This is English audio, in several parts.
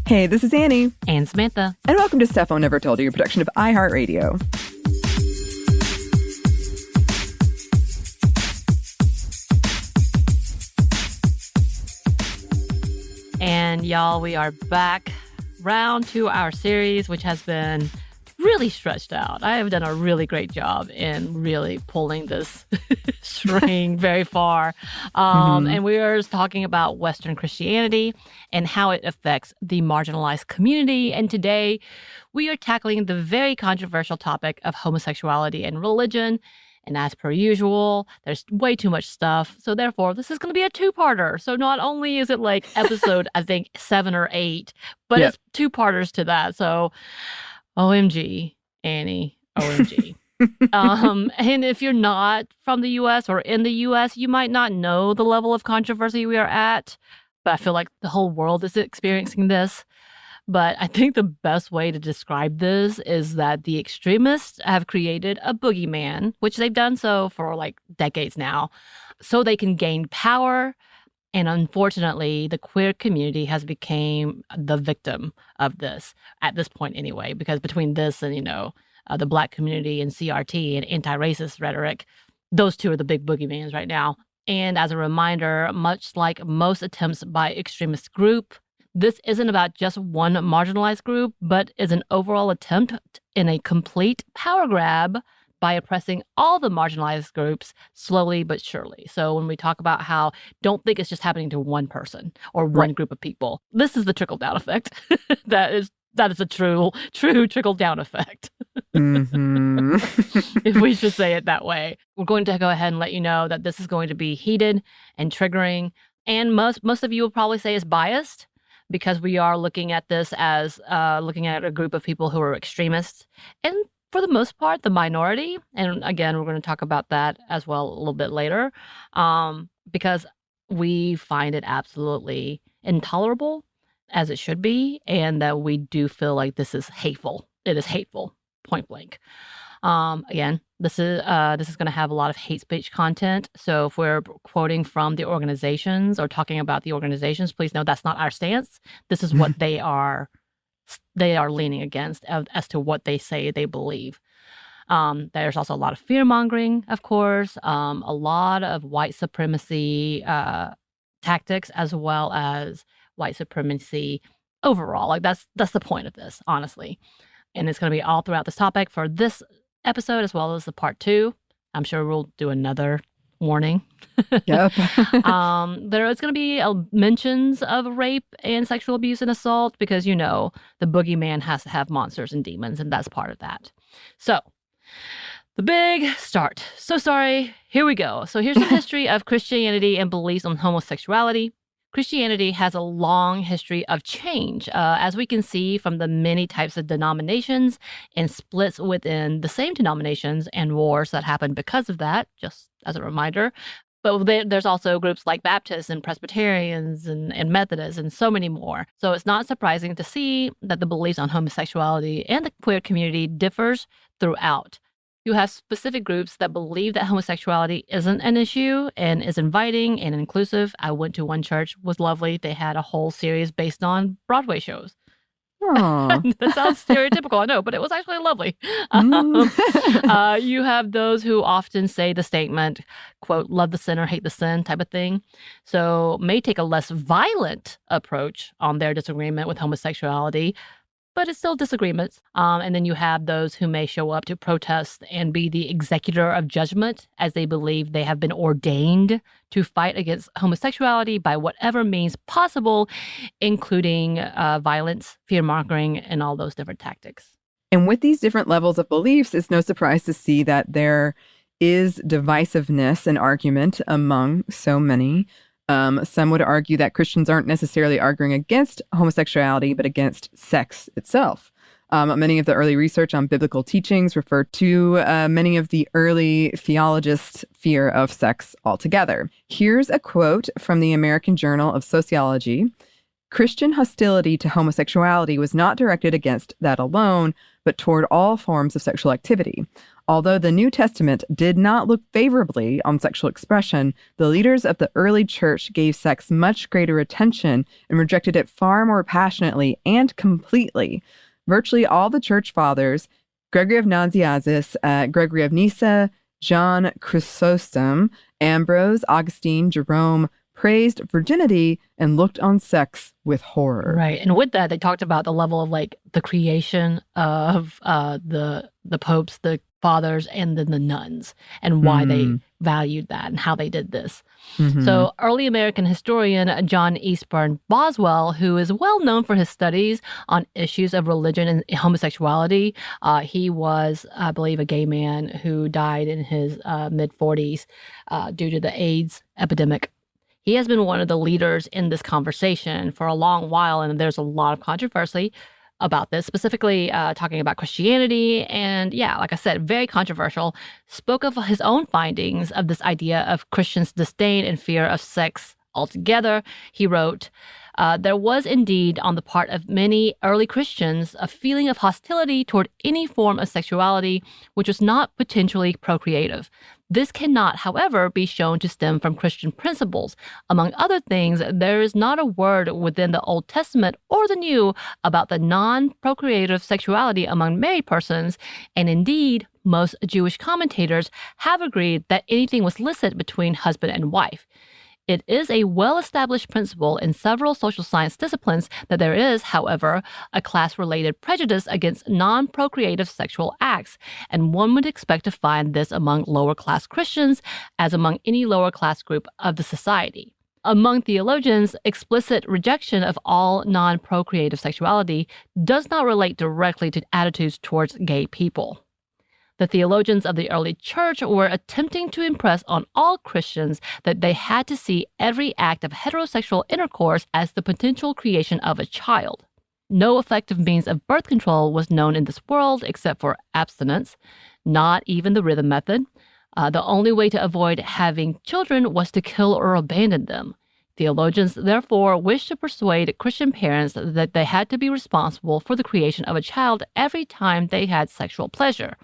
Hey, this is Anney. And Samantha. And welcome to Stuff I Never Told You, a production of iHeartRadio. And y'all, we are back round to our series, which has been really stretched out. I have done a really great job in really pulling this string very far. And we are talking about Western Christianity and how it affects the marginalized community. And today we are tackling the very controversial topic of homosexuality and religion. And as per usual, there's way too much stuff. So therefore, this is going to be a two-parter. So not only is it like episode, I think, 7 or 8, but it's two-parters to that. So OMG, Anney, OMG. And if you're not from the U.S. or in the U.S., you might not know the level of controversy we are at. But I feel like the whole world is experiencing this. But I think the best way to describe this is that the extremists have created a boogeyman, which they've done so for like decades now, so they can gain power. And unfortunately, the queer community has become the victim of this at this point anyway, because between this and, the Black community and CRT and anti-racist rhetoric, those two are the big boogeymans right now. And as a reminder, much like most attempts by extremist group, this isn't about just one marginalized group, but is an overall attempt in a complete power grab by oppressing all the marginalized groups slowly but surely. So when we talk about how don't think it's just happening to one person or one group of people, this is the trickle-down effect. That is a true trickle-down effect. If we should say it that way. We're going to go ahead and let you know that this is going to be heated and triggering. And most of you will probably say it's biased, because we are looking at this as looking at a group of people who are extremists. And for the most part, the minority. And again, we're going to talk about that as well a little bit later, because we find it absolutely intolerable, as it should be, and that we do feel like this is hateful. It is hateful, point blank. Again, this is going to have a lot of hate speech content. So if we're quoting from the organizations or talking about the organizations, please know that's not our stance. This is what they are leaning against as to what they say they believe. There's also a lot of fear mongering, of course, a lot of white supremacy tactics, as well as white supremacy overall. Like that's the point of this, honestly. And it's going to be all throughout this topic for this episode as well as the part 2. I'm sure we'll do another warning. Yep. There is going to be mentions of rape and sexual abuse and assault because, the boogeyman has to have monsters and demons, and that's part of that. So, the big start. So sorry. Here we go. So here's the history of Christianity and beliefs on homosexuality. Christianity has a long history of change, as we can see from the many types of denominations and splits within the same denominations and wars that happened because of that, just as a reminder. But there's also groups like Baptists and Presbyterians and Methodists and so many more. So it's not surprising to see that the beliefs on homosexuality and the queer community differs throughout. You have specific groups that believe that homosexuality isn't an issue and is inviting and inclusive. I went to one church, was lovely. They had a whole series based on Broadway shows. That sounds stereotypical, I know, but it was actually lovely. You have those who often say the statement, quote, love the sinner, hate the sin type of thing. So may take a less violent approach on their disagreement with homosexuality, but it's still disagreements. And then you have those who may show up to protest and be the executor of judgment, as they believe they have been ordained to fight against homosexuality by whatever means possible, including violence, fear-mongering, and all those different tactics. And with these different levels of beliefs, it's no surprise to see that there is divisiveness and argument among so many. Some would argue that Christians aren't necessarily arguing against homosexuality, but against sex itself. Many of the early research on biblical teachings refer to many of the early theologists' fear of sex altogether. Here's a quote from the American Journal of Sociology. Christian hostility to homosexuality was not directed against that alone, but toward all forms of sexual activity. Although the New Testament did not look favorably on sexual expression, the leaders of the early church gave sex much greater attention and rejected it far more passionately and completely. Virtually all the church fathers, Gregory of Nazianzus, Gregory of Nyssa, John Chrysostom, Ambrose, Augustine, Jerome, praised virginity and looked on sex with horror. Right. And with that, they talked about the level of like the creation of the popes, the fathers, and then the nuns, and why they valued that and how they did this. So early American historian John Eastburn Boswell, who is well known for his studies on issues of religion and homosexuality, he was, I believe, a gay man who died in his mid-40s due to the AIDS epidemic. He has been one of the leaders in this conversation for a long while, and there's a lot of controversy about this, specifically talking about Christianity. And yeah, like I said, very controversial. Spoke of his own findings of this idea of Christians' disdain and fear of sex altogether. He wrote, there was indeed on the part of many early Christians a feeling of hostility toward any form of sexuality which was not potentially procreative. This cannot, however, be shown to stem from Christian principles. Among other things, there is not a word within the Old Testament or the New about the non-procreative sexuality among married persons, and indeed, most Jewish commentators have agreed that anything was licit between husband and wife. It is a well-established principle in several social science disciplines that there is, however, a class-related prejudice against non-procreative sexual acts, and one would expect to find this among lower-class Christians as among any lower-class group of the society. Among theologians, explicit rejection of all non-procreative sexuality does not relate directly to attitudes towards gay people. The theologians of the early church were attempting to impress on all Christians that they had to see every act of heterosexual intercourse as the potential creation of a child. No effective means of birth control was known in this world except for abstinence, not even the rhythm method. The only way to avoid having children was to kill or abandon them. Theologians, therefore, wished to persuade Christian parents that they had to be responsible for the creation of a child every time they had sexual pleasure.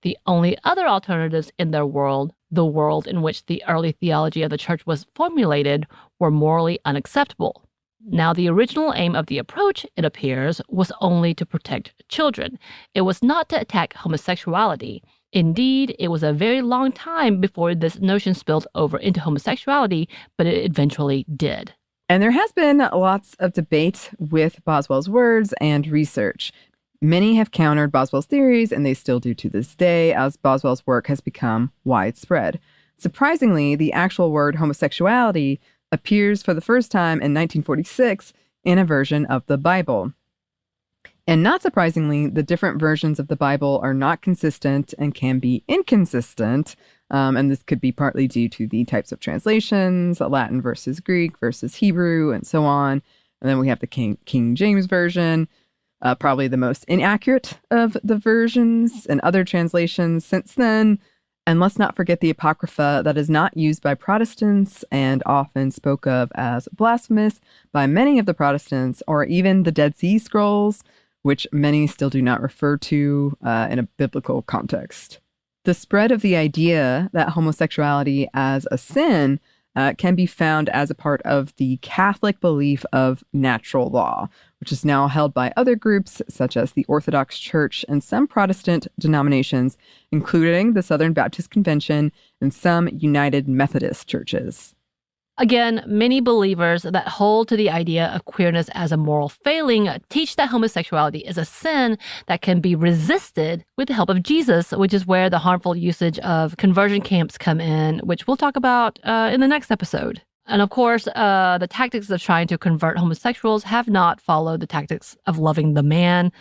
The only other alternatives in their world, the world in which the early theology of the church was formulated, were morally unacceptable. Now, the original aim of the approach, it appears, was only to protect children. It was not to attack homosexuality. Indeed, it was a very long time before this notion spilled over into homosexuality, but it eventually did. And there has been lots of debate with Boswell's words and research. Many have countered Boswell's theories, and they still do to this day, as Boswell's work has become widespread. Surprisingly, the actual word homosexuality appears for the first time in 1946 in a version of the Bible. And not surprisingly, the different versions of the Bible are not consistent and can be inconsistent. And this could be partly due to the types of translations, Latin versus Greek versus Hebrew, and so on. And then we have the King James Version. Probably the most inaccurate of the versions and other translations since then. And let's not forget the Apocrypha that is not used by Protestants and often spoke of as blasphemous by many of the Protestants, or even the Dead Sea Scrolls, which many still do not refer to in a biblical context. The spread of the idea that homosexuality as a sin can be found as a part of the Catholic belief of natural law, which is now held by other groups such as the Orthodox Church and some Protestant denominations, including the Southern Baptist Convention and some United Methodist churches. Again, many believers that hold to the idea of queerness as a moral failing teach that homosexuality is a sin that can be resisted with the help of Jesus, which is where the harmful usage of conversion camps come in, which we'll talk about in the next episode. And of course, the tactics of trying to convert homosexuals have not followed the tactics of loving the man,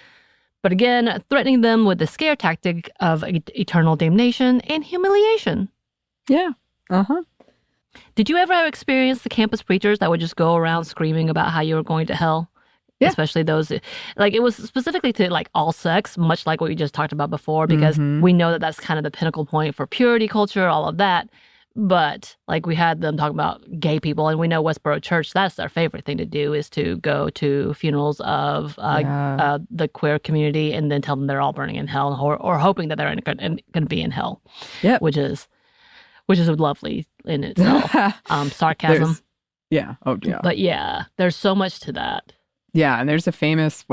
but again, threatening them with the scare tactic of eternal damnation and humiliation. Yeah, Did you ever experience the campus preachers that would just go around screaming about how you were going to hell? Yeah. Especially those, like, it was specifically to like all sex, much like what we just talked about before, because we know that that's kind of the pinnacle point for purity culture, all of that. But like we had them talking about gay people, and we know Westboro Church, that's their favorite thing to do is to go to funerals of the queer community and then tell them they're all burning in hell, or hoping that they're going to be in hell. Yep. Which is lovely in itself. Sarcasm. Oh, yeah. But yeah, there's so much to that. Yeah, and there's a famous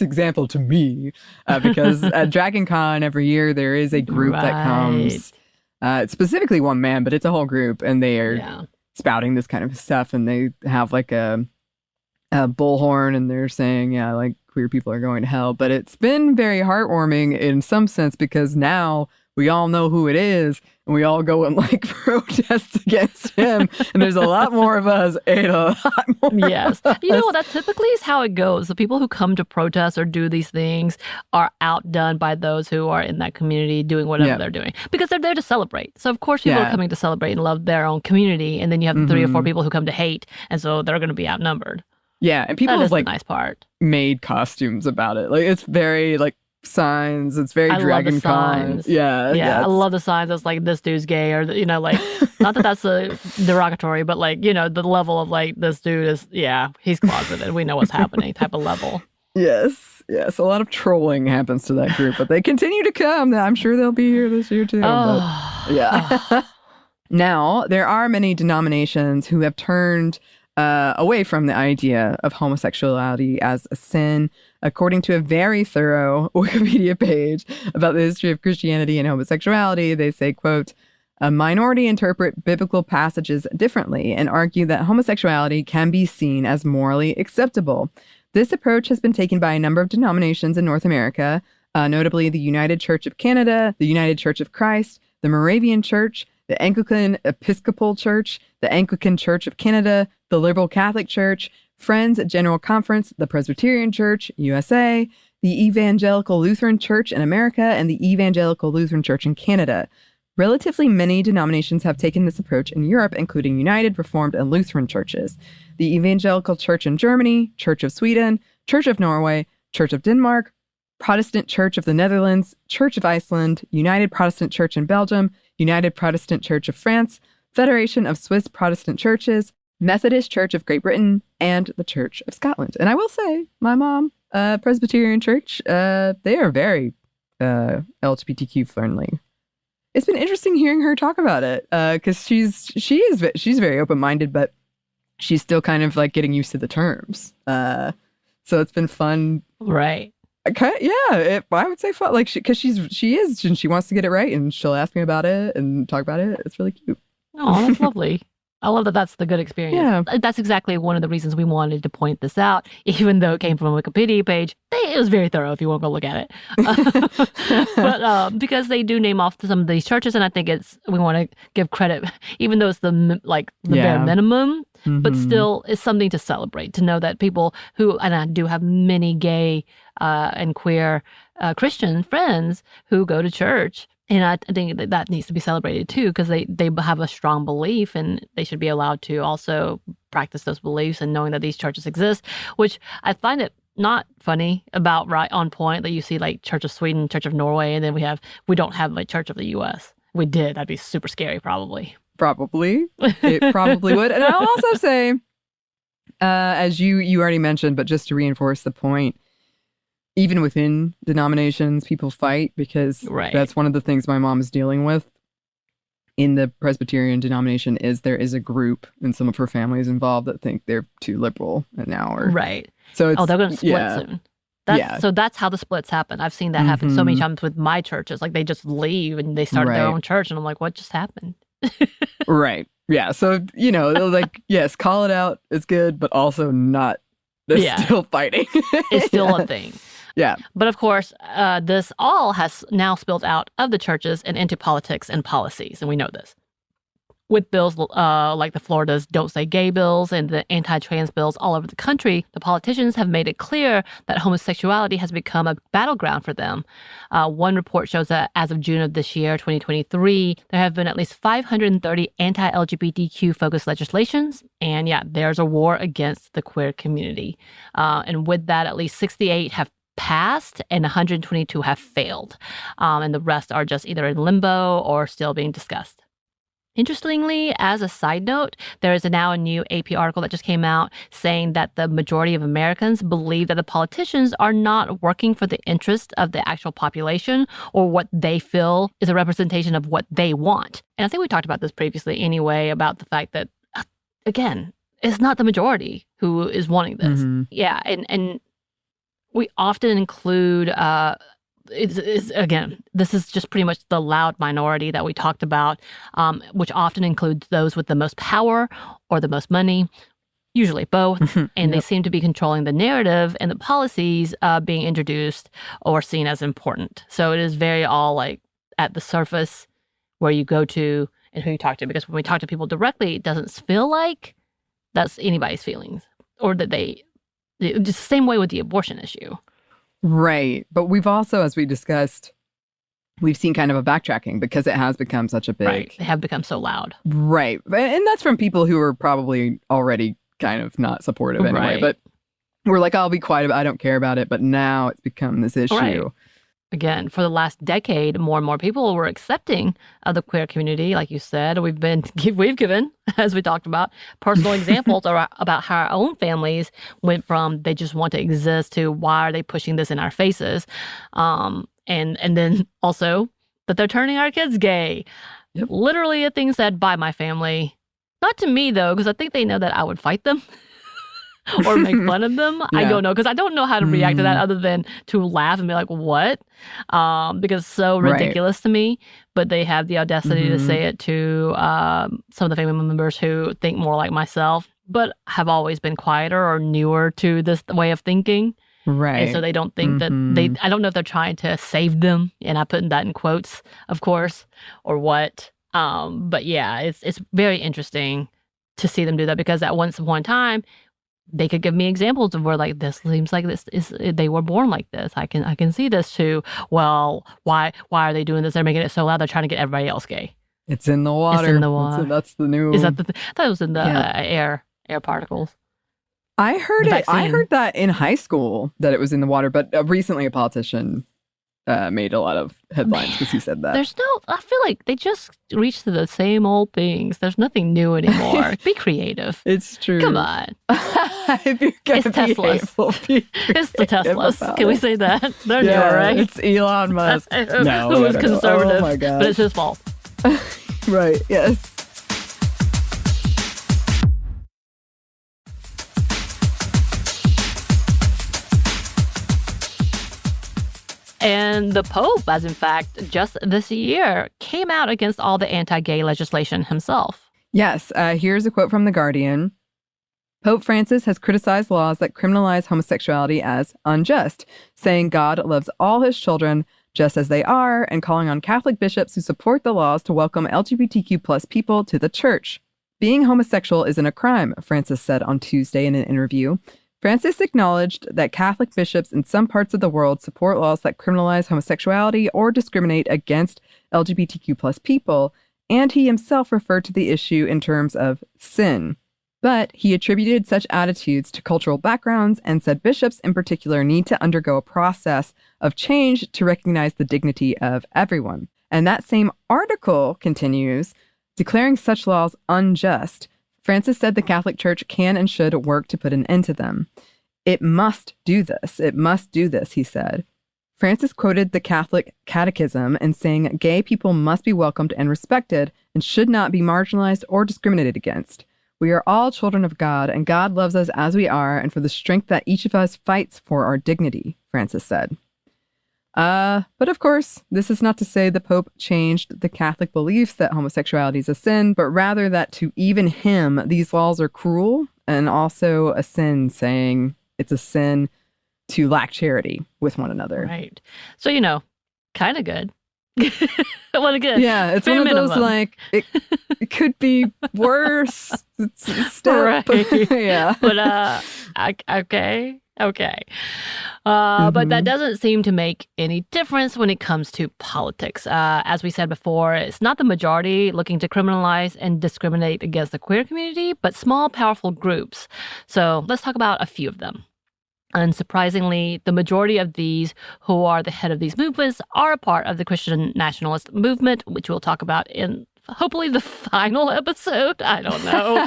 example to me because at Dragon Con every year there is a group that comes. It's specifically one man, but it's a whole group, and they are spouting this kind of stuff, and they have like a bullhorn, and they're saying, like queer people are going to hell. But it's been very heartwarming in some sense because now we all know who it is, and we all go and like protest against him. And there's a lot more of us and a lot more. Yes. You know, that typically is how it goes. The people who come to protest or do these things are outdone by those who are in that community doing whatever they're doing because they're there to celebrate. So, of course, people are coming to celebrate and love their own community. And then you have 3 or 4 people who come to hate. And so they're going to be outnumbered. Yeah. And people have like the nice part. Made costumes about it. Like, it's very like, signs. It's very Dragon Con. Yeah. I love the signs. That's like this dude's gay, or you know, like not that that's a derogatory, but like you know, the level of like this dude is he's closeted. We know what's happening type of level. Yes. A lot of trolling happens to that group, but they continue to come. I'm sure they'll be here this year too. Now there are many denominations who have turned away from the idea of homosexuality as a sin. According to a very thorough Wikipedia page about the history of Christianity and homosexuality, they say, quote, a minority interpret biblical passages differently and argue that homosexuality can be seen as morally acceptable. This approach has been taken by a number of denominations in North America, notably the United Church of Canada, the United Church of Christ, the Moravian Church, the Anglican Episcopal Church, the Anglican Church of Canada, the Liberal Catholic Church, Friends General Conference, the Presbyterian Church, USA, the Evangelical Lutheran Church in America, and the Evangelical Lutheran Church in Canada. Relatively many denominations have taken this approach in Europe, including United, Reformed, and Lutheran churches. The Evangelical Church in Germany, Church of Sweden, Church of Norway, Church of Denmark, Protestant Church of the Netherlands, Church of Iceland, United Protestant Church in Belgium, United Protestant Church of France, Federation of Swiss Protestant Churches, Methodist Church of Great Britain, and the Church of Scotland. And I will say, my mom, Presbyterian Church, they are very LGBTQ friendly. It's been interesting hearing her talk about it because she's very open-minded, but she's still kind of like getting used to the terms. So it's been fun, right? I would say fun, like because she is and she wants to get it right, and she'll ask me about it and talk about it. It's really cute. Oh, that's lovely. I love that that's the good experience. Yeah. That's exactly one of the reasons we wanted to point this out, even though it came from a Wikipedia page. It was very thorough if you want to go look at it. But because they do name off some of these churches, and I think we want to give credit, even though it's the bare minimum, but still it's something to celebrate, to know that people who, and I do have many gay and queer Christian friends who go to church. And I think that needs to be celebrated too, because they have a strong belief, and they should be allowed to also practice those beliefs, and knowing that these churches exist, which I find it not funny about right on point that you see like Church of Sweden, Church of Norway, and then we don't have like Church of the US. We did. That'd be super scary, probably. It probably would. And I'll also say, as you already mentioned, but just to reinforce the point, even within denominations, people fight because that's one of the things my mom is dealing with in the Presbyterian denomination is there is a group, and some of her family is involved, that think they're too liberal now. Right. So they're going to split soon. So that's how the splits happen. I've seen that happen so many times with my churches. Like they just leave and they start their own church, and I'm like, what just happened? Right. Yeah. So, like, yes, call it out. It's good, but also not. They're still fighting. It's still a thing. Yeah. But of course, this all has now spilled out of the churches and into politics and policies, and we know this. With bills like the Florida's Don't Say Gay bills and the anti-trans bills all over the country, the politicians have made it clear that homosexuality has become a battleground for them. One report shows that as of June of this year, 2023, there have been at least 530 anti-LGBTQ-focused legislations. And there's a war against the queer community. And with that, at least 68 have passed and 122 have failed. And the rest are just either in limbo or still being discussed. Interestingly, as a side note, there is now a new AP article that just came out saying that the majority of Americans believe that the politicians are not working for the interest of the actual population or what they feel is a representation of what they want. And I think we talked about this previously anyway, about the fact that, again, it's not the majority who is wanting this. Mm-hmm. Yeah, and we often include... again, this is just pretty much the loud minority that we talked about, which often includes those with the most power or the most money, usually both, and they seem to be controlling the narrative and the policies being introduced or seen as important. So it is very all like at the surface where you go to and who you talk to, because when we talk to people directly, it doesn't feel like that's anybody's feelings, or that just the same way with the abortion issue. Right. But we've also, as we discussed, we've seen kind of a backtracking because it has become such a big... Right. They have become so loud. Right. And that's from people who are probably already kind of not supportive anyway. Right. But we're like, I'll be quiet about it. I don't care about it. But now it's become this issue. Right. Again, for the last decade, more and more people were accepting of the queer community. Like you said, we've given, as we talked about, personal examples about how our own families went from they just want to exist to why are they pushing this in our faces, and then also that they're turning our kids gay. Yep. Literally a thing said by my family, not to me though, because I think they know that I would fight them. Or make fun of them. Yeah. I don't know, because I don't know how to react to that other than to laugh and be like, what? Because it's so ridiculous to me. But they have the audacity to say it to some of the family members who think more like myself, but have always been quieter or newer to this way of thinking. Right. And so they don't think that I don't know if they're trying to save them, and I put that in quotes, of course, or what. But yeah, it's very interesting to see them do that, because at once upon a time, they could give me examples of where like this seems like this is they were born like this. I can see this too. Well, why are they doing this? They're making it so loud. They're trying to get everybody else gay. It's in the water. It's in the water. That's the new. Is that I thought it was in the air particles. I heard it. I heard that in high school that it was in the water, but recently a politician made a lot of headlines because he said that. I feel like they just reach to the same old things. There's nothing new anymore. Be creative. It's true. Come on. If you're gonna it's Teslas. It's the Teslas. Can we say that? They're newer, right? It's Elon Musk. Who was conservative. Oh my God. But it's his fault. Right, yes. And the Pope, as in fact, just this year, came out against all the anti-gay legislation himself. Yes, here's a quote from The Guardian. Pope Francis has criticized laws that criminalize homosexuality as unjust, saying God loves all his children just as they are, and calling on Catholic bishops who support the laws to welcome LGBTQ plus people to the church. Being homosexual isn't a crime, Francis said on Tuesday in an interview. Francis acknowledged that Catholic bishops in some parts of the world support laws that criminalize homosexuality or discriminate against LGBTQ plus people, and he himself referred to the issue in terms of sin. But he attributed such attitudes to cultural backgrounds and said bishops in particular need to undergo a process of change to recognize the dignity of everyone. And that same article continues, declaring such laws unjust. Francis said the Catholic Church can and should work to put an end to them. It must do this. It must do this, he said. Francis quoted the Catholic Catechism in saying gay people must be welcomed and respected and should not be marginalized or discriminated against. We are all children of God, and God loves us as we are, and for the strength that each of us fights for our dignity, Francis said. But of course, this is not to say the Pope changed the Catholic beliefs that homosexuality is a sin, but rather that to even him, these laws are cruel and also a sin, saying it's a sin to lack charity with one another. Right. So, kind of good. What a good. Yeah, it's one of those like, it could be worse. It's a step. Right. Yeah. But, okay. But that doesn't seem to make any difference when it comes to politics. As we said before, it's not the majority looking to criminalize and discriminate against the queer community, but small, powerful groups. So let's talk about a few of them. Unsurprisingly, the majority of these who are the head of these movements are a part of the Christian nationalist movement, which we'll talk about in hopefully the final episode, I don't know.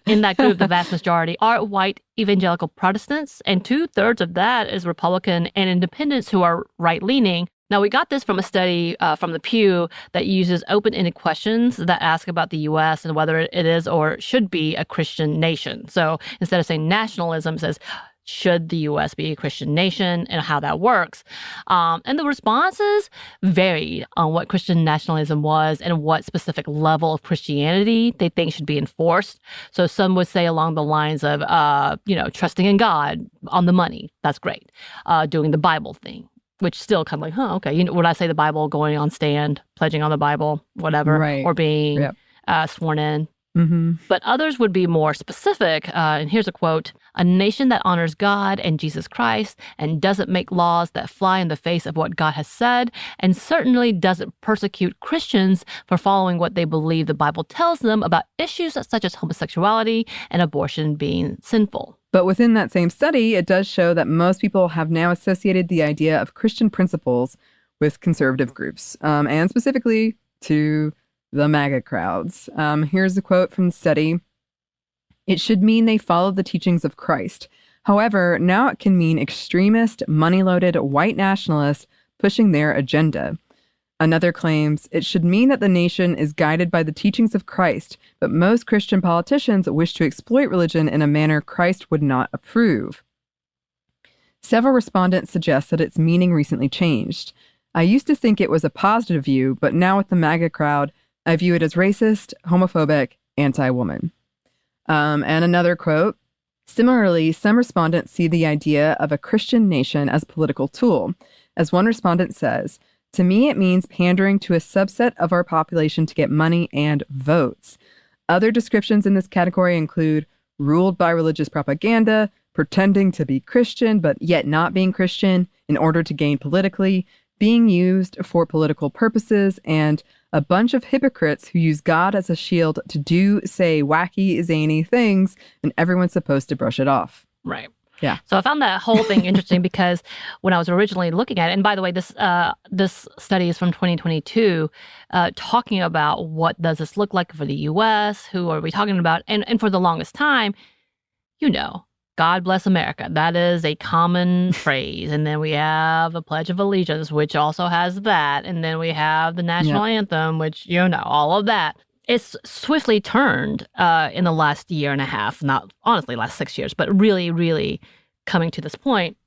In that group, the vast majority are white evangelical Protestants, and 2/3 of that is Republican and independents who are right-leaning. Now, we got this from a study from the Pew that uses open-ended questions that ask about the U.S. and whether it is or should be a Christian nation. So instead of saying nationalism, it says, should the U.S. be a Christian nation, and how that works. And the responses varied on what Christian nationalism was and what specific level of Christianity they think should be enforced. So some would say along the lines of, trusting in God on the money. That's great. Doing the Bible thing, which still kind of like, okay. When I say the Bible, going on stand, pledging on the Bible, whatever, right. or being sworn in. Mm-hmm. But others would be more specific. And here's a quote: "A nation that honors God and Jesus Christ and doesn't make laws that fly in the face of what God has said, and certainly doesn't persecute Christians for following what they believe the Bible tells them about issues such as homosexuality and abortion being sinful." But within that same study, it does show that most people have now associated the idea of Christian principles with conservative groups, and specifically to the MAGA crowds. Here's a quote from the study. "It should mean they follow the teachings of Christ. However, now it can mean extremist, money-loaded white nationalists pushing their agenda." Another claims, "It should mean that the nation is guided by the teachings of Christ, but most Christian politicians wish to exploit religion in a manner Christ would not approve." Several respondents suggest that its meaning recently changed. "I used to think it was a positive view, but now with the MAGA crowd, I view it as racist, homophobic, anti-woman." And another quote, "Similarly, some respondents see the idea of a Christian nation as a political tool. As one respondent says, 'To me, it means pandering to a subset of our population to get money and votes.' Other descriptions in this category include ruled by religious propaganda, pretending to be Christian but yet not being Christian in order to gain politically, being used for political purposes, and a bunch of hypocrites who use God as a shield to do, say, wacky, zany things, and everyone's supposed to brush it off." Right. Yeah. So I found that whole thing interesting because when I was originally looking at it, and by the way, this study is from 2022, talking about what does this look like for the U.S., who are we talking about? And for the longest time, God bless America. That is a common phrase. And then we have the Pledge of Allegiance, which also has that. And then we have the national anthem, which, all of that. It's swiftly turned in the last year and a half, not honestly last 6 years, but really, really coming to this point.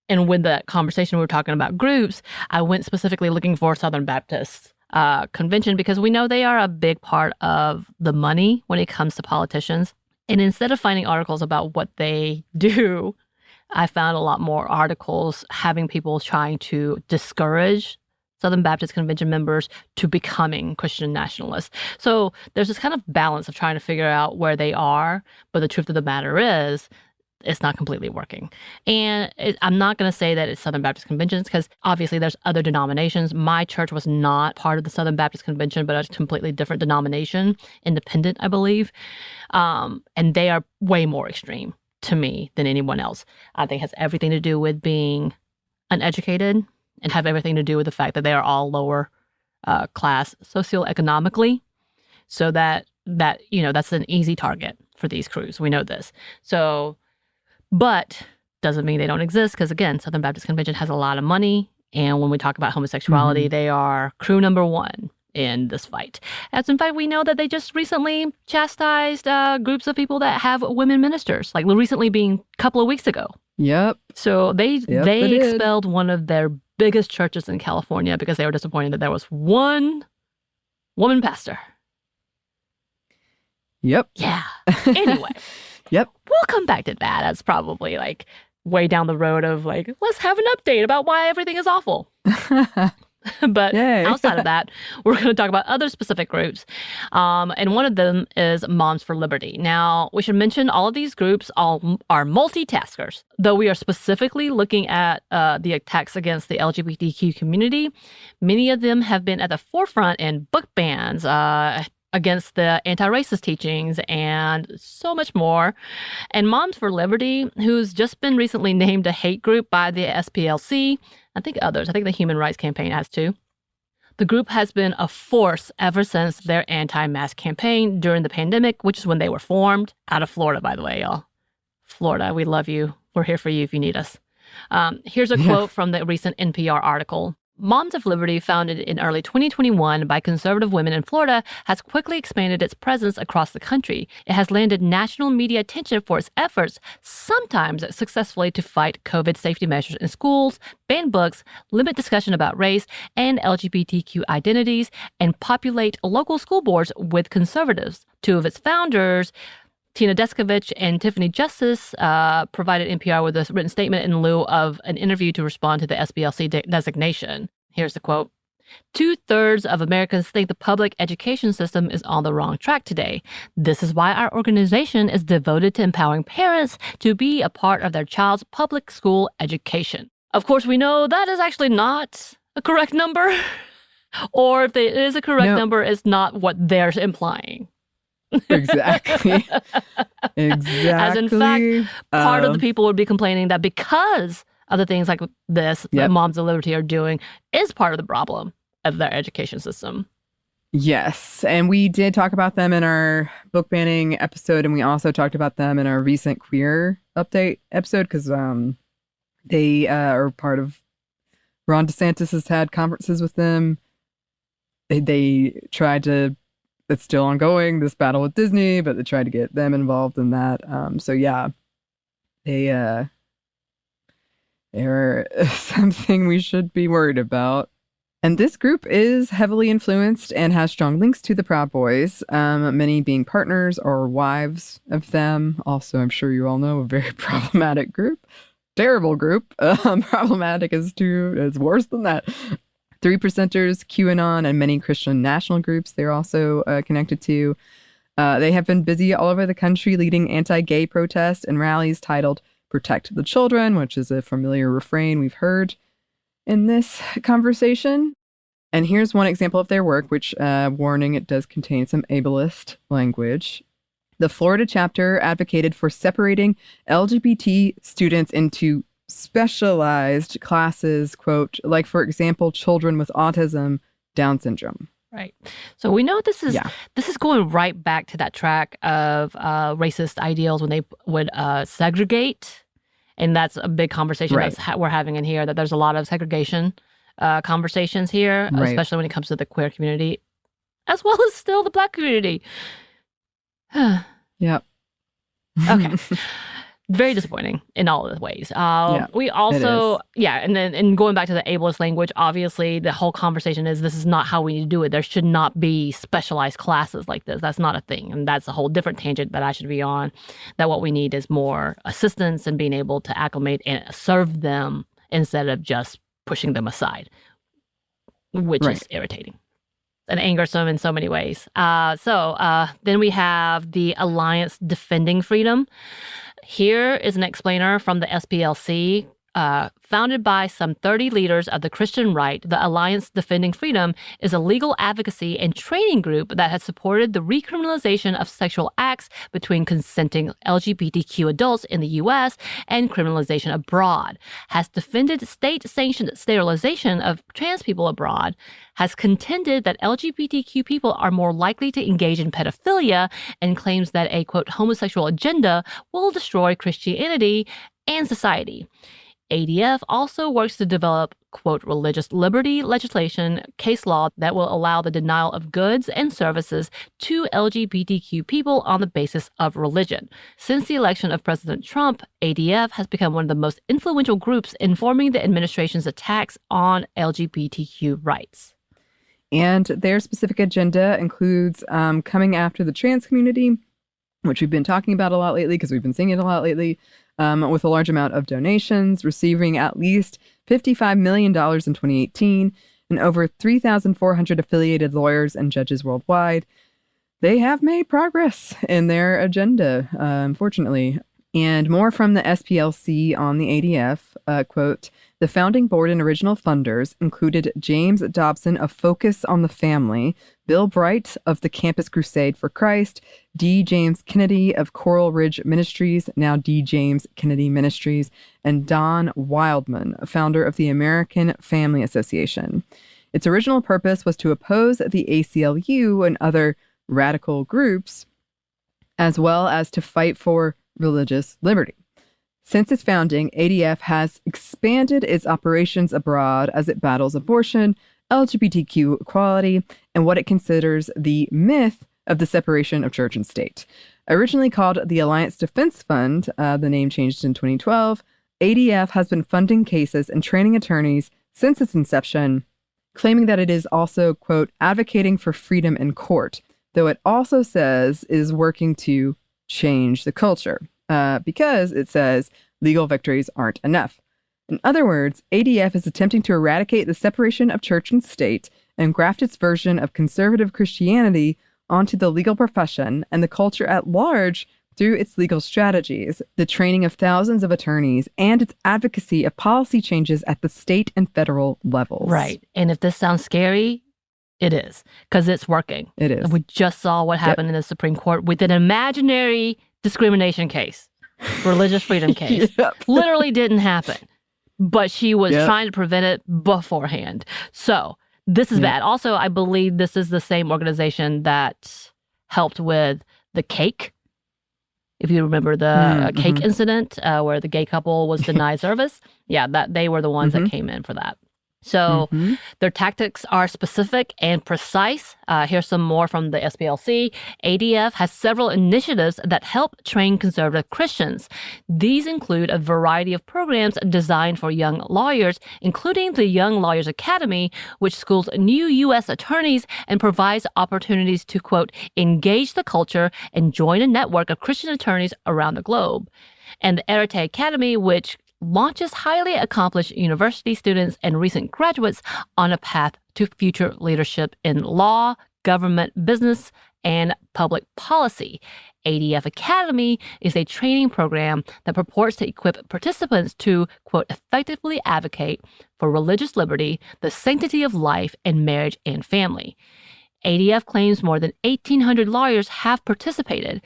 And with the conversation we were talking about groups, I went specifically looking for Southern Baptist Convention because we know they are a big part of the money when it comes to politicians. And instead of finding articles about what they do, I found a lot more articles having people trying to discourage Southern Baptist Convention members to becoming Christian nationalists. So there's this kind of balance of trying to figure out where they are. But the truth of the matter is, it's not completely working. And I'm not going to say that it's Southern Baptist Conventions because obviously there's other denominations. My church was not part of the Southern Baptist Convention, but a completely different denomination, independent, I believe. And they are way more extreme to me than anyone else. I think it has everything to do with being uneducated and have everything to do with the fact that they are all lower class socioeconomically. So that's an easy target for these crews. We know this. But doesn't mean they don't exist because, again, Southern Baptist Convention has a lot of money. And when we talk about homosexuality, they are crew number one in this fight. As in fact, we know that they just recently chastised groups of people that have women ministers, like recently being a couple of weeks ago. Yep. So they expelled one of their biggest churches in California because they were disappointed that there was one woman pastor. Yep. Yeah. Anyway. Yep. We'll come back to that. That's probably way down the road of let's have an update about why everything is awful. But outside of that, we're going to talk about other specific groups. And one of them is Moms for Liberty. Now, we should mention all of these groups are multitaskers. Though we are specifically looking at the attacks against the LGBTQ community, many of them have been at the forefront in book bans, against the anti-racist teachings and so much more. And Moms for Liberty, who's just been recently named a hate group by the SPLC, I think the Human Rights Campaign has too. The group has been a force ever since their anti-mask campaign during the pandemic, which is when they were formed. Out of Florida, by the way, y'all. Florida, we love you. We're here for you if you need us. Here's a quote from the recent NPR article. Moms of Liberty, founded in early 2021 by conservative women in Florida, has quickly expanded its presence across the country. It has landed national media attention for its efforts, sometimes successfully, to fight COVID safety measures in schools, ban books, limit discussion about race and LGBTQ identities, and populate local school boards with conservatives. Two of its founders, Tina Descovich and Tiffany Justice, provided NPR with a written statement in lieu of an interview to respond to the SBLC designation. Here's the quote. 2/3 of Americans think the public education system is on the wrong track today. This is why our organization is devoted to empowering parents to be a part of their child's public school education. Of course, we know that is actually not a correct number. Or if it is a correct number, it's not what they're implying. Exactly. As in fact, part of the people would be complaining that because of the things like this that Moms of Liberty are doing is part of the problem of their education system. Yes. And we did talk about them in our book banning episode, and we also talked about them in our recent queer update episode because they are part of Ron DeSantis has had conferences with them. They tried to, it's still ongoing, this battle with Disney, but they tried to get them involved in that. So yeah, they're something we should be worried about. And this group is heavily influenced and has strong links to the Proud Boys, many being partners or wives of them. Also, I'm sure you all know, a very problematic group. Terrible group. Problematic is worse than that. Three Percenters, QAnon, and many Christian national groups they're also connected to. They have been busy all over the country leading anti-gay protests and rallies titled Protect the Children, which is a familiar refrain we've heard in this conversation. And here's one example of their work, which, warning, it does contain some ableist language. The Florida chapter advocated for separating LGBT students into specialized classes, quote, like, for example, children with autism, Down syndrome. Right. So we know this is going right back to that track of racist ideals when they would segregate. And that's a big conversation we're having in here, that there's a lot of segregation conversations here, especially when it comes to the queer community, as well as still the Black community. Yep. Okay. Very disappointing in all of the ways. We also, and going back to the ableist language, obviously the whole conversation is this is not how we need to do it. There should not be specialized classes like this. That's not a thing. And that's a whole different tangent that I should be on, that what we need is more assistance and being able to acclimate and serve them instead of just pushing them aside, which is irritating and angersome in so many ways. Then we have the Alliance Defending Freedom. Here is an explainer from the SPLC. Founded by some 30 leaders of the Christian right, the Alliance Defending Freedom is a legal advocacy and training group that has supported the recriminalization of sexual acts between consenting LGBTQ adults in the U.S. and criminalization abroad, has defended state-sanctioned sterilization of trans people abroad, has contended that LGBTQ people are more likely to engage in pedophilia, and claims that a, quote, homosexual agenda will destroy Christianity and society. ADF also works to develop, quote, religious liberty legislation, case law that will allow the denial of goods and services to LGBTQ people on the basis of religion. Since the election of President Trump, ADF has become one of the most influential groups informing the administration's attacks on LGBTQ rights. And their specific agenda includes coming after the trans community, which we've been talking about a lot lately because we've been seeing it a lot lately, with a large amount of donations, receiving at least $55 million in 2018, and over 3,400 affiliated lawyers and judges worldwide. They have made progress in their agenda, unfortunately. And more from the SPLC on the ADF, quote, the founding board and original funders included James Dobson of Focus on the Family, Bill Bright of the Campus Crusade for Christ, D. James Kennedy of Coral Ridge Ministries, now D. James Kennedy Ministries, and Don Wildman, founder of the American Family Association. Its original purpose was to oppose the ACLU and other radical groups, as well as to fight for religious liberty. Since its founding, ADF has expanded its operations abroad as it battles abortion, LGBTQ equality, and what it considers the myth of the separation of church and state. Originally called the Alliance Defense Fund, the name changed in 2012, ADF has been funding cases and training attorneys since its inception, claiming that it is also, quote, advocating for freedom in court, though it also says is working to change the culture, because it says legal victories aren't enough. In other words, ADF is attempting to eradicate the separation of church and state and graft its version of conservative Christianity onto the legal profession and the culture at large through its legal strategies, the training of thousands of attorneys, and its advocacy of policy changes at the state and federal levels. Right. And if this sounds scary, it is, because it's working. It is. We just saw what happened in the Supreme Court with an imaginary discrimination case, religious freedom case. Literally didn't happen. But she was trying to prevent it beforehand. So this is bad. Also, I believe this is the same organization that helped with the cake. If you remember the cake incident where the gay couple was denied service. Yeah, that they were the ones that came in for that. So their tactics are specific and precise. Here's some more from the SPLC. ADF has several initiatives that help train conservative Christians. These include a variety of programs designed for young lawyers, including the Young Lawyers Academy, which schools new U.S. attorneys and provides opportunities to, quote, engage the culture and join a network of Christian attorneys around the globe. And the Arete Academy, which launches highly accomplished university students and recent graduates on a path to future leadership in law, government, business, and public policy. ADF Academy is a training program that purports to equip participants to, quote, effectively advocate for religious liberty, the sanctity of life, and marriage and family. ADF claims more than 1,800 lawyers have participated.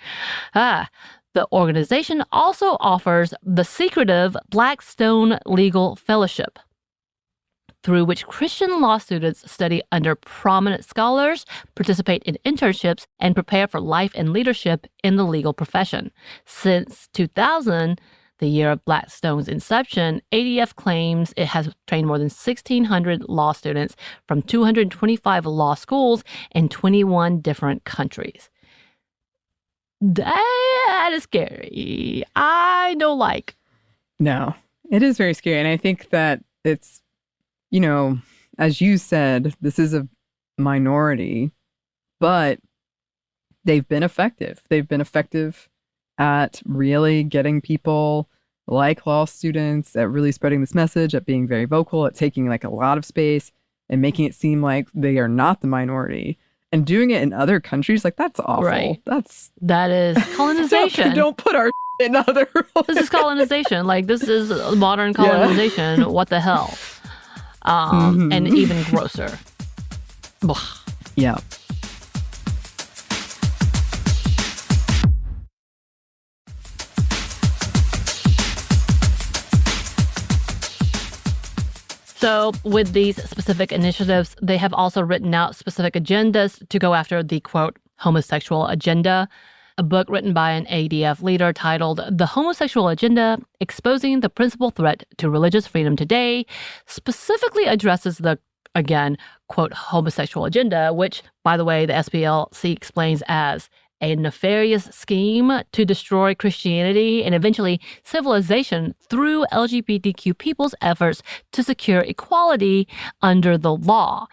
The organization also offers the secretive Blackstone Legal Fellowship, through which Christian law students study under prominent scholars, participate in internships, and prepare for life and leadership in the legal profession. Since 2000, the year of Blackstone's inception, ADF claims it has trained more than 1,600 law students from 225 law schools in 21 different countries. That is scary. I don't like. No, it is very scary. And I think that it's, you know, as you said, this is a minority, but they've been effective. They've been effective at really getting people like law students, at really spreading this message, at being very vocal, at taking like a lot of space and making it seem like they are not the minority. And doing it in other countries, like, that's awful. Right. That is colonization. don't put our in other. This is colonization. Like, this is modern colonization. Yeah. What the hell? And even grosser. Yeah. So with these specific initiatives, they have also written out specific agendas to go after the, quote, homosexual agenda. A book written by an ADF leader titled The Homosexual Agenda, Exposing the Principal Threat to Religious Freedom Today, specifically addresses the, again, quote, homosexual agenda, which, by the way, the SPLC explains as a nefarious scheme to destroy Christianity and eventually civilization through LGBTQ people's efforts to secure equality under the law.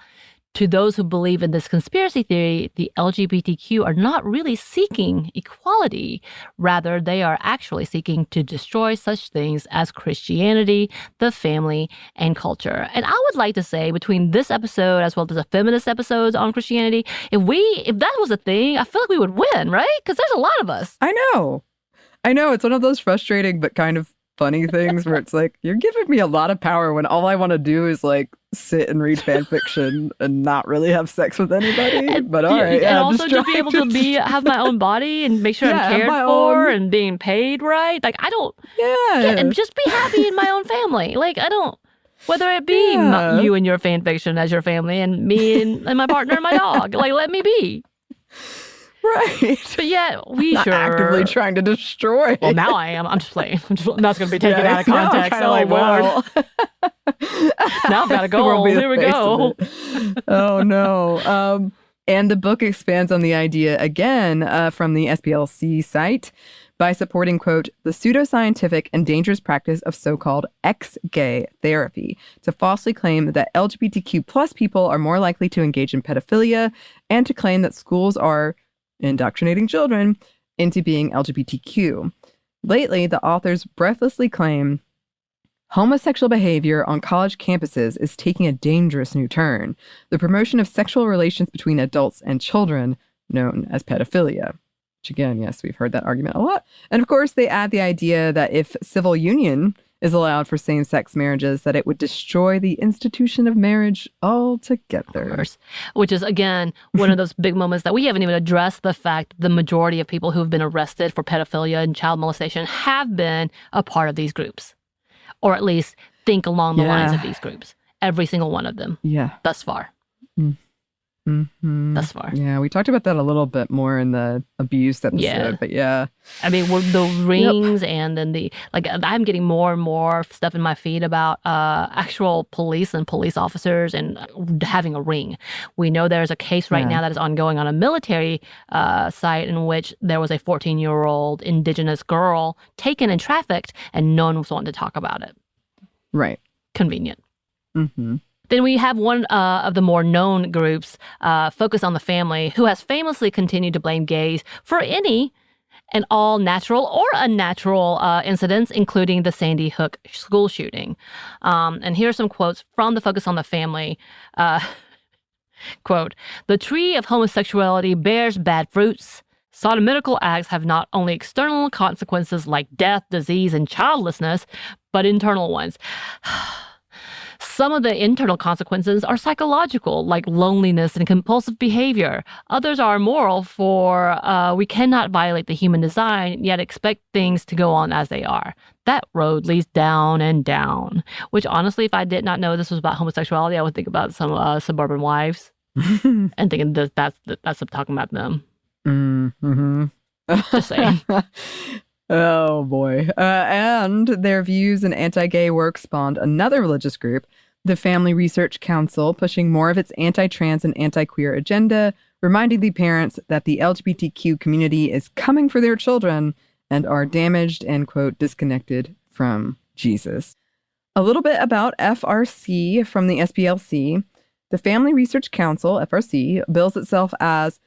To those who believe in this conspiracy theory, the LGBTQ are not really seeking equality. Rather, they are actually seeking to destroy such things as Christianity, the family, and culture. And I would like to say, between this episode as well as the feminist episodes on Christianity, if that was a thing, I feel like we would win, right? Because there's a lot of us. I know. It's one of those frustrating but kind of funny things where it's like, you're giving me a lot of power when all I want to do is like sit and read fan fiction and not really have sex with anybody. But all right. And also to be able to have my own body and make sure I'm cared for and being paid right. Like, I don't. Yeah. And just be happy in my own family. Like, I don't. Whether it be you and your fan fiction as your family and me and my partner and my dog. Like, let me be. Right. But yet, we Not actively trying to destroy. Well, now I am. I'm just playing. That's going to be taken out of context. Oh, like, Lord. Now I've got a goal. Here we go. Oh, no. And the book expands on the idea again from the SPLC site by supporting, quote, the pseudoscientific and dangerous practice of so-called ex-gay therapy to falsely claim that LGBTQ plus people are more likely to engage in pedophilia and to claim that schools are indoctrinating children into being LGBTQ. Lately, the authors breathlessly claim homosexual behavior on college campuses is taking a dangerous new turn, the promotion of sexual relations between adults and children, known as pedophilia. Which again, yes, we've heard that argument a lot. And of course, they add the idea that if civil union is allowed for same-sex marriages, that it would destroy the institution of marriage altogether. Of course. Which is, again, one of those big moments that we haven't even addressed the fact the majority of people who have been arrested for pedophilia and child molestation have been a part of these groups. Or at least think along the lines of these groups. Every single one of them. Yeah. Thus far. Mm-hmm. Thus far. Yeah, we talked about that a little bit more in the abuse episode, but yeah. I mean, the rings and then I'm getting more and more stuff in my feed about actual police and police officers and having a ring. We know there's a case right now that is ongoing on a military site in which there was a 14-year-old indigenous girl taken and trafficked and no one was wanting to talk about it. Right. Convenient. Mm-hmm. Then we have one of the more known groups, Focus on the Family, who has famously continued to blame gays for any and all natural or unnatural incidents, including the Sandy Hook school shooting. And here are some quotes from the Focus on the Family. Quote, the tree of homosexuality bears bad fruits. Sodomitical acts have not only external consequences like death, disease, and childlessness, but internal ones. Some of the internal consequences are psychological, like loneliness and compulsive behavior. Others are moral, for we cannot violate the human design, yet expect things to go on as they are. That road leads down and down. Which, honestly, if I did not know this was about homosexuality, I would think about some suburban wives and thinking that's talking about them. Mm-hmm. Just saying. Oh, boy. And their views and anti-gay work spawned another religious group, the Family Research Council, pushing more of its anti-trans and anti-queer agenda, reminding the parents that the LGBTQ community is coming for their children and are damaged and, quote, disconnected from Jesus. A little bit about FRC from the SPLC. The Family Research Council, FRC, bills itself as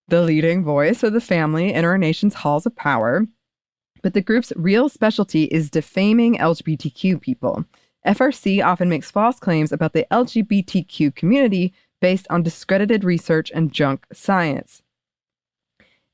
the leading voice of the family in our nation's halls of power. But the group's real specialty is defaming LGBTQ people. FRC often makes false claims about the LGBTQ community based on discredited research and junk science.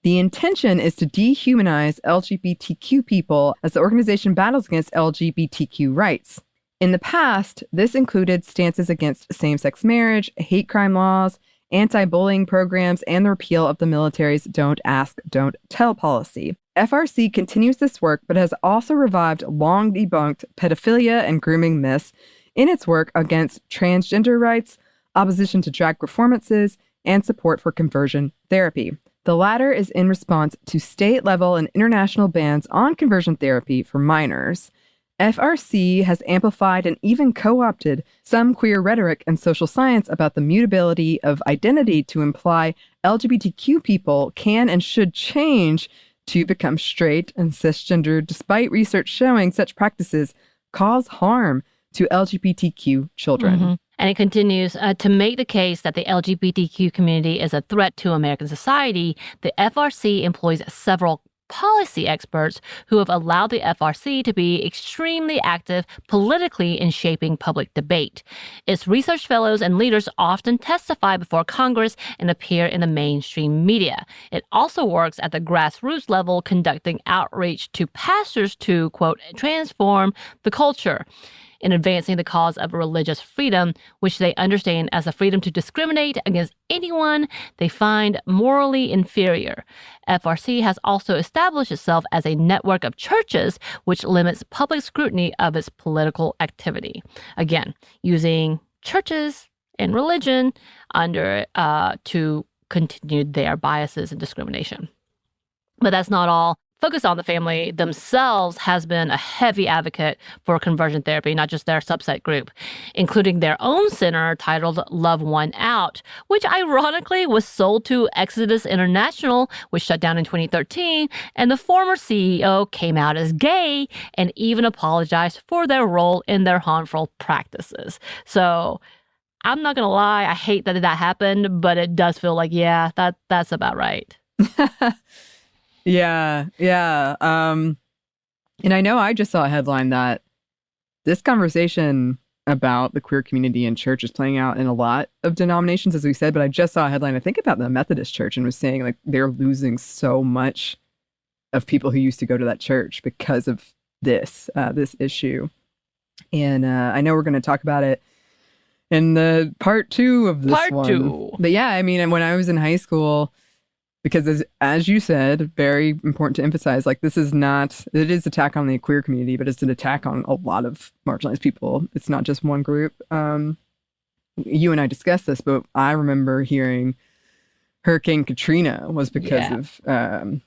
The intention is to dehumanize LGBTQ people as the organization battles against LGBTQ rights. In the past, this included stances against same-sex marriage, hate crime laws, anti-bullying programs, and the repeal of the military's Don't Ask, Don't Tell policy. FRC continues this work, but has also revived long-debunked pedophilia and grooming myths in its work against transgender rights, opposition to drag performances, and support for conversion therapy. The latter is in response to state-level and international bans on conversion therapy for minors. FRC has amplified and even co-opted some queer rhetoric and social science about the mutability of identity to imply LGBTQ people can and should change to become straight and cisgender, despite research showing such practices cause harm to LGBTQ children. Mm-hmm. And it continues to make the case that the LGBTQ community is a threat to American society. The FRC employs several policy experts who have allowed the FRC to be extremely active politically in shaping public debate. Its research fellows and leaders often testify before Congress and appear in the mainstream media. It also works at the grassroots level, conducting outreach to pastors to, quote, transform the culture. in advancing the cause of religious freedom, which they understand as the freedom to discriminate against anyone they find morally inferior. FRC has also established itself as a network of churches which limits public scrutiny of its political activity. Again, using churches and religion to continue their biases and discrimination. But that's not all. Focus on the Family themselves has been a heavy advocate for conversion therapy, not just their subset group, including their own center titled Love One Out, which ironically was sold to Exodus International, which shut down in 2013, and the former CEO came out as gay and even apologized for their role in their harmful practices. So I'm not going to lie, I hate that happened, but it does feel like, yeah, that's about right. Yeah. And I know I just saw a headline that this conversation about the queer community in church is playing out in a lot of denominations, as we said, but I just saw a headline, I think, about the Methodist Church, and was saying like they're losing so much of people who used to go to that church because of this issue. And I know we're going to talk about it in the part 2 of this one. Part 2. But yeah, I mean, when I was in high school, because as you said, very important to emphasize, like it is attack on the queer community, but it's an attack on a lot of marginalized people. It's not just one group. You and I discussed this, but I remember hearing Hurricane Katrina was because of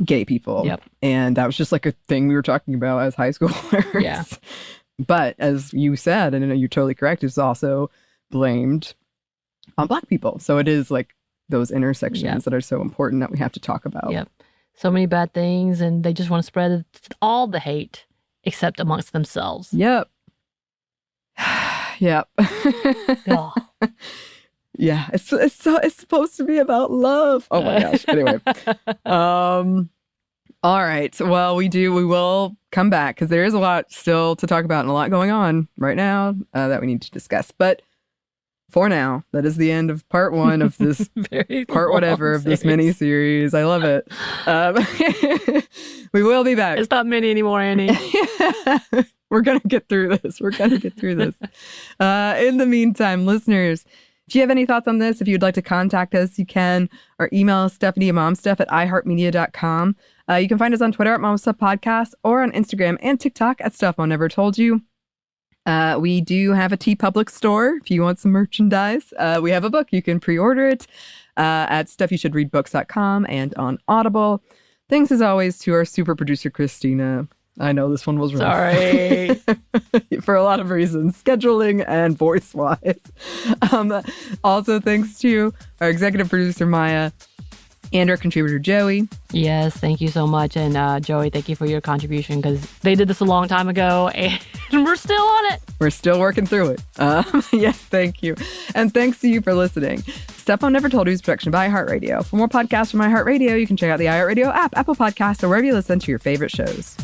gay people. Yep. And that was just like a thing we were talking about as high schoolers. Yeah. But as you said, and I know you're totally correct, it's also blamed on Black people. So it is like those intersections that are so important that we have to talk about. Yep. So many bad things, and they just want to spread all the hate except amongst themselves. Yep. Yep. Oh. Yeah. It's supposed to be about love. Oh my gosh. Anyway. All right. Well, we will come back because there is a lot still to talk about and a lot going on right now that we need to discuss. But for now, that is the end of part 1 of this part whatever of this mini series. I love it. We will be back. It's not mini anymore, Anney. We're going to get through this. In the meantime, listeners, if you have any thoughts on this, if you'd like to contact us, you can, or email us, stephanie@momstuff@iheartmedia.com. You can find us on Twitter at momstuffpodcast or on Instagram and TikTok at Stuff Mom Never Told You. We do have a TeePublic store if you want some merchandise. We have a book. You can pre-order it at stuffyoushouldreadbooks.com and on Audible. Thanks as always to our super producer, Christina. I know this one was rough. Sorry. For a lot of reasons, scheduling and voice-wise. Also, thanks to our executive producer, Maya, and our contributor, Joey. Yes, thank you so much. And Joey, thank you for your contribution, because they did this a long time ago and we're still on it. We're still working through it. Yes, thank you. And thanks to you for listening. Stuff Mom Never Told You is a production by iHeartRadio. For more podcasts from iHeartRadio, you can check out the iHeartRadio app, Apple Podcasts, or wherever you listen to your favorite shows.